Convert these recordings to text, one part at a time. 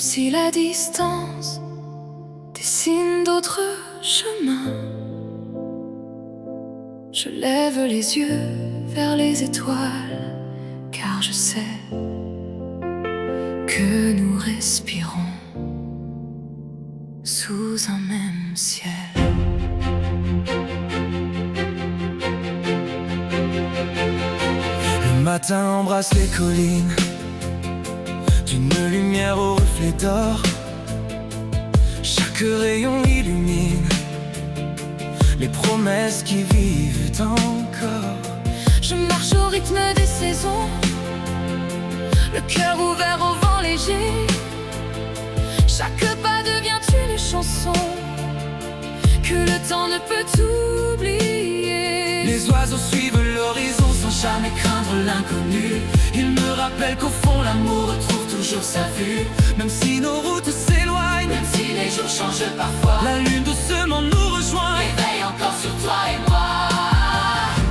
si la distance dessine d'autres chemins, je lève les yeux vers les étoiles, car je sais que nous respirons sous un même ciel. Le matin embrasse les collines d'une lumière au reflet d'or. Chaque rayon illumine les promesses qui vivent encore. Je marche au rythme des saisons, le cœur ouvert au vent léger. Chaque pas devient une chanson que le temps ne peut oublier. Les oiseaux suivent l'horizon sans jamais craindre l'inconnu. Ils me rappellent qu'au fond l'amour retrouve toujours sa vue. Même si nos routes s'éloignent, même si les jours changent parfois, la lune doucement nous rejoint et veille encore sur toi et moi.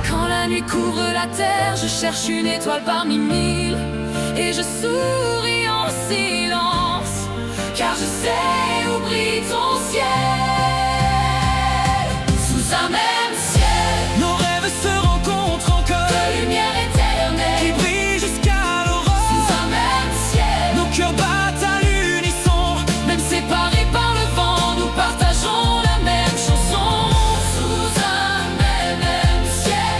Quand la nuit couvre la terre, je cherche une étoile parmi mille, et je souris en silence, car je sais où brille ton ciel. Sous un même ciel, nos rêves se rencontrent encore, de lumière éternelle qui brille jusqu'à l'aurore. Sous un même ciel, nos cœurs battent à l'unisson. même séparés par le vent, nous partageons la même chanson. Sous un même ciel,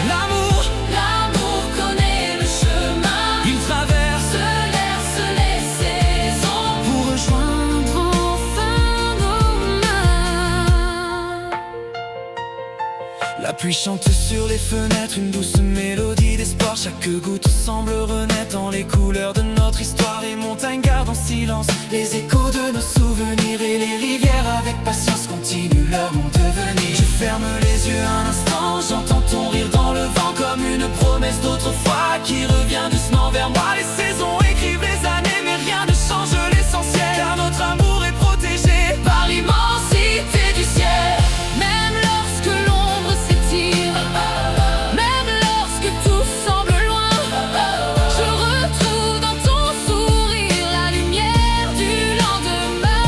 L'amour connaît le chemin, Il traverse l'air, les saisons, pour rejoindre. enfin nos mains. La pluie chante sur les fenêtres, une douce mélodie d'espoir. Chaque goutte semble renaître dans les couleurs de notre histoire. Les montagnes gardent en silence les échos de nos souvenirs, et les rivières avec patience continuent leur monde devenir. Je ferme les yeux un instant, j'entends ton rire dans le vent, comme une promesse d'autrefois qui revient doucement vers moi. Les saisons écrivent les années, mais rien ne change l'essentiel, car notre amour est protégé Par l'immensité du ciel, même lorsque l'ombre s'étire, même lorsque tout semble loin, je retrouve dans ton sourire la lumière du lendemain.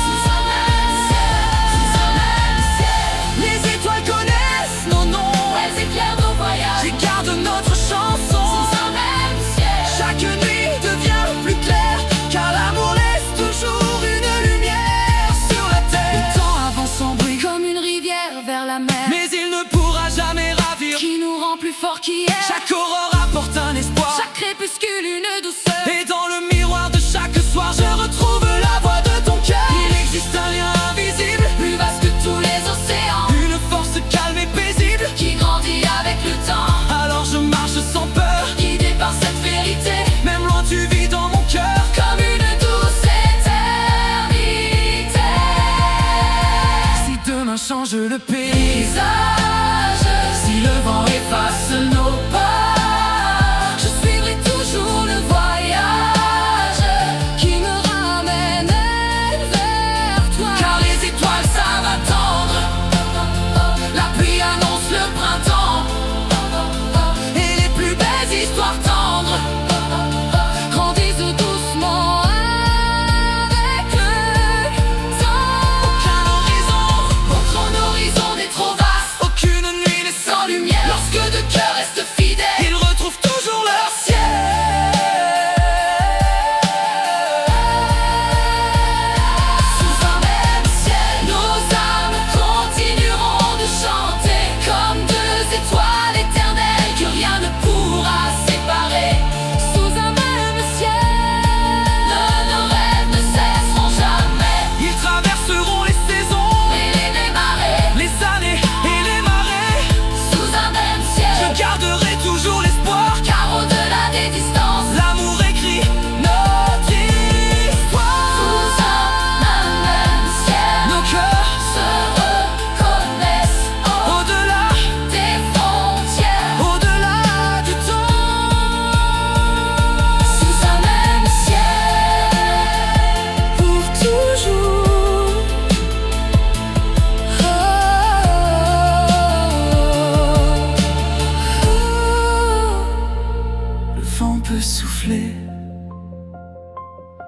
sous un même ciel, Les étoiles connaissent nos noms, elles éclairent nos voyages. et gardent notre chanson. Sous un même ciel, Chaque nuit devient plus claire, car l'amour laisse toujours une lumière sur la Le terre. temps avance en bruit comme une rivière vers la mer, Mais il ne pourra jamais ravir. qui nous rend plus forts qu'hier. Chaque aurore apporte un espoir, Chaque crépuscule une douceur, et dans le miroir de chaque soir, je retrouve la voix de ton cœur. Il existe un lien invisible, plus vaste que tous les océans, une force calme et paisible. qui grandit avec le temps, Alors je marche sans peur, guidé par cette vérité, même loin tu vis dans mon cœur. comme une douce éternité. Si demain change le pays, Paysage, si le vent efface nos pas, je suivrai toujours le voyage qui me ramène vers toi. car les étoiles savent attendre. La pluie annonce le printemps, et les plus belles histoire tendre. Grandissent doucement avec le temps. aucun horizon, Aucun horizon n'est trop vaste,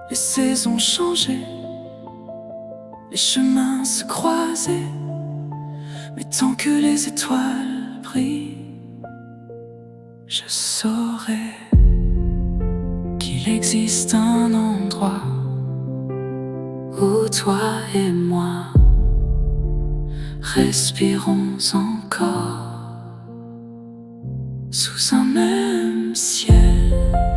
Les saisons changeaient, les chemins se croisaient, mais tant que les étoiles brillent, je saurais qu'il existe un endroit où toi et moi respirons encore sous un même ciel.